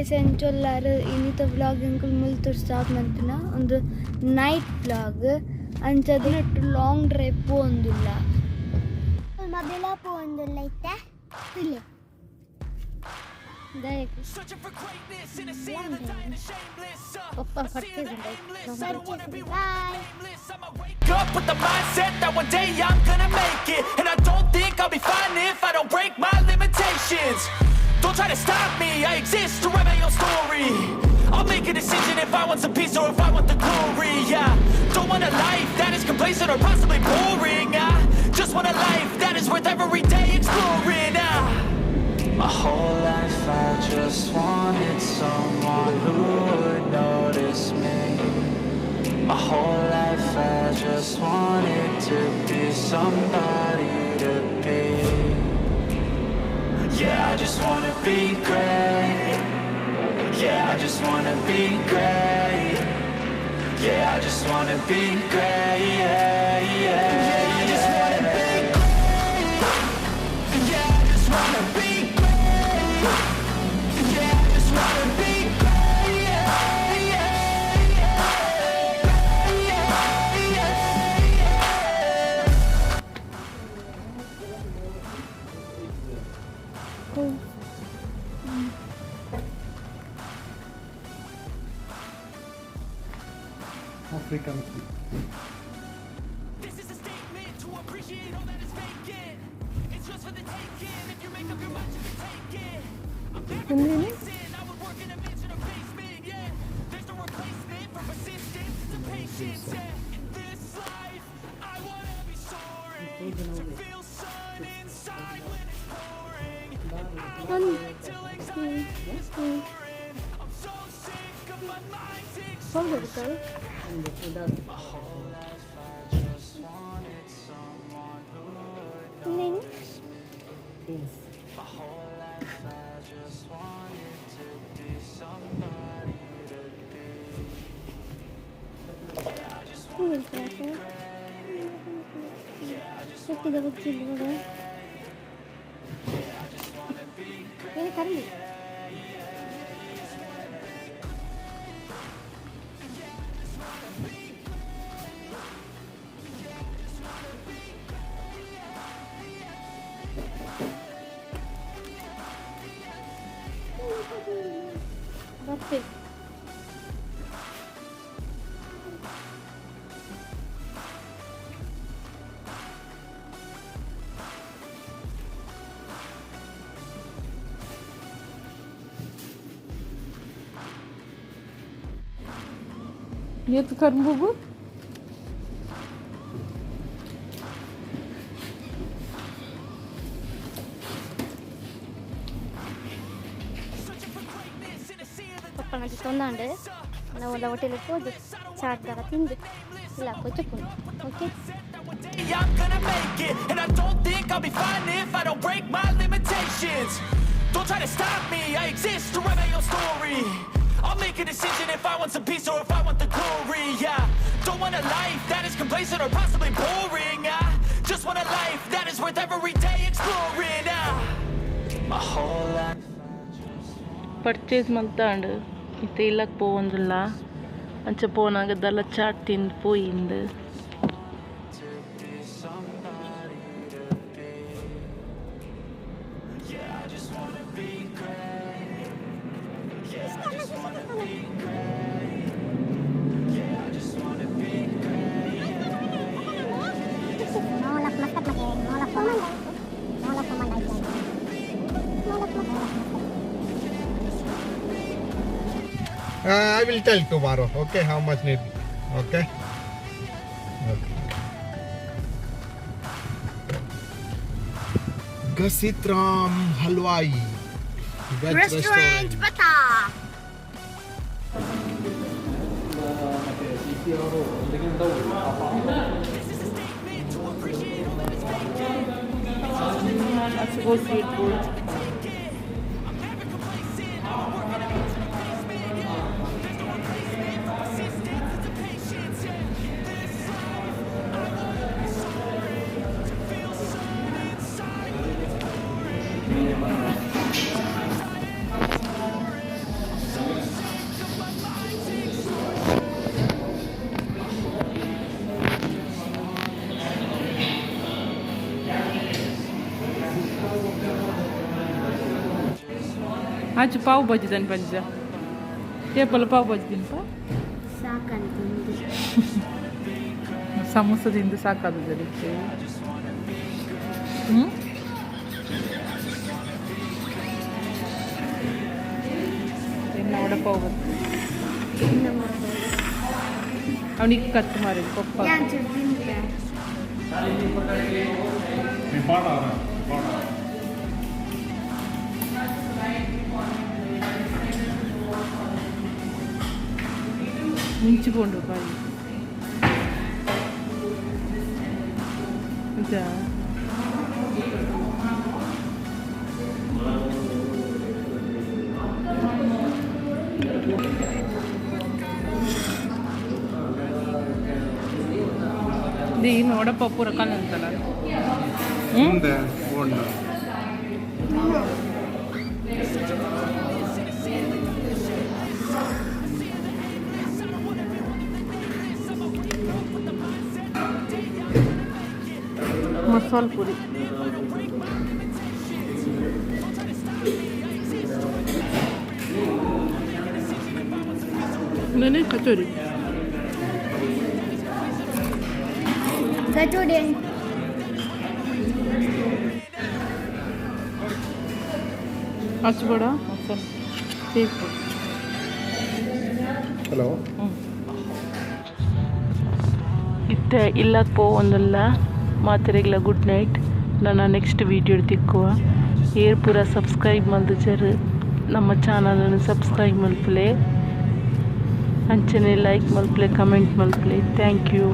Guys ಎಂಚೊಲ್ಲಾರು ಇನ್ನಿತ vlog ಎಂಕುಲು ಮುಲ್ತುರು start ಮಲ್ತಿನ ಒಂದು ನೈಟ್ ವ್ಲಾಗ್ ಅಂಚದಿನಟ್ಟು ಲಾಂಗ್ ಡ್ರೈವ್ ಪೋಂದುಲ್ಲ ಮೊದಲ ಪೋಂದುಲ್ಲ ಇತ್ತೆ ಇಲ್ಲಿ ಪಪ್ಪ purchase up with the mindset that one day I'm gonna make it, and I don't think I'll be fine if I don't break my limitations. Don't try to stop me, I exist to write my own story. I'll make a decision if I want some peace or if I want the glory. Yeah, don't want a life that is complacent or possibly boring. I just want a life that is worth every day exploring. My whole life I just wanted someone who would notice me. My whole life I just wanted to be somebody to be. Yeah, I just wanna be great. Yeah, I just wanna be great. Yeah, I just wanna be great. Yeah, yeah, I just wanna be great. Yeah, I just wanna be great. Yeah, I just wanna be great. Yeah, yeah, African. This is a statement to appreciate all that is vacant. It's just for the taking. If you make up your mind, you can take it. I'm never complacent. I would work in a mansion or basement. Yeah, there's no replacement for persistence and patience. Yeah, in this life, I wanna be soaring to feel sun inside when it's pouring. I wanna wait till anxiety is boring. I'm so sick of my mind taking. My whole life I just wanted someone who would notice me. My whole life I just wanted to be somebody to be. Yeah, I just wanna be great. Yeah, I just wanna be great. Yeah, I just wanna be great. ಬರ್ತೀವಿ Нет, кармбубу? ಪಪ್ಪ ನಂಗೆ ತೊಂದಾಂಡೆ ನಾವು ಹೋಟೆಲಿಗೆ ಹೋದು ಚಾಟ್ದಾಗ ತಿಂದು ಇಲ್ಲ ಕೊಚ್ಚಕೊಂಡು okay I'm gonna make it, and I don't think I'll be fine if I don't break my limitations. Don't try to stop me, I exist to write my own story. I'll make a decision if I want some peace or if I want the glory. Yeah, don't want a life that is complacent or possibly boring. I just want a life that is worth every day exploring. My whole life purchase ಮಂತಾಂಡು ಇತ್ತೆ ಇಲ್ಲಕ್ಕೆ ಪೋವಂದಿಲ್ಲ ಅಂಚೆ ಪೋನಾಗದಲ್ಲ chat ತಿಂದು ಪೋಯಿಂದು I will tell tomorrow, okay, how much need, okay? Gasitram Halwai Veg Restaurant. Bata. Let's go street food. ಆಚೆ ಪಾವ್ ಭಾಜಿ ತನ್ ಪಂಚ ಏಪಲ್ಲ ಪಾವ್ ಭಾಜಿ ತಿನ್ಪ ಸಾಕಂತ ಸಮೋಸ ತಿಂದು ಸಾಕಾದ ಅದಕ್ಕೆ ಹ್ಞೂ ಇನ್ನು ವಡಪಾವ್ ಬಂತು ಅವನಿಗೆ ಕತ್ತು ಮಾರಿ ಪಪ್ಪ ಮಿಂಚಿಕೊಂಡು ಬಾಯಿ ನಿಜ ಇದು ವಡಪ್ಪ ಪೂರ ಕಲ್ಲಂತಲ್ಲ ಮುಂದೆ ಬೋಂಡ ಮಸಾಲೆ ಪುರಿ ನನಗೆ ಕಚೋರಿ ಕಚೋಡಿ ಹಚ್ಬೇಡ ಮಸಾಲೆ ಸೇಫ್ ಹಲೋ ಇತ್ತೆ ಇಲ್ಲಕ್ಕೆ ಪೋವೊಂದುಲ್ಲ ಮಾತೆರೆಗ್ಲ ಗುಡ್ ನೈಟ್ ನನ್ನ ನೆಕ್ಸ್ಟ್ ವೀಡಿಯೋ ತಿಕ್ಕುವ ಏರ್ ಪೂರ ಸಬ್ಸ್ಕ್ರೈಬ್ ಮಲ್ದಜರ್ ನಮ್ಮ ಚಾನಲನ್ನು ಸಬ್ಸ್ಕ್ರೈಬ್ ಮಲ್ಪಲೆ ಅಂಚನೆ ಲೈಕ್ ಮಲ್ಪಲೆ ಕಮೆಂಟ್ ಮಲ್ಪಲೆ ಥ್ಯಾಂಕ್ ಯು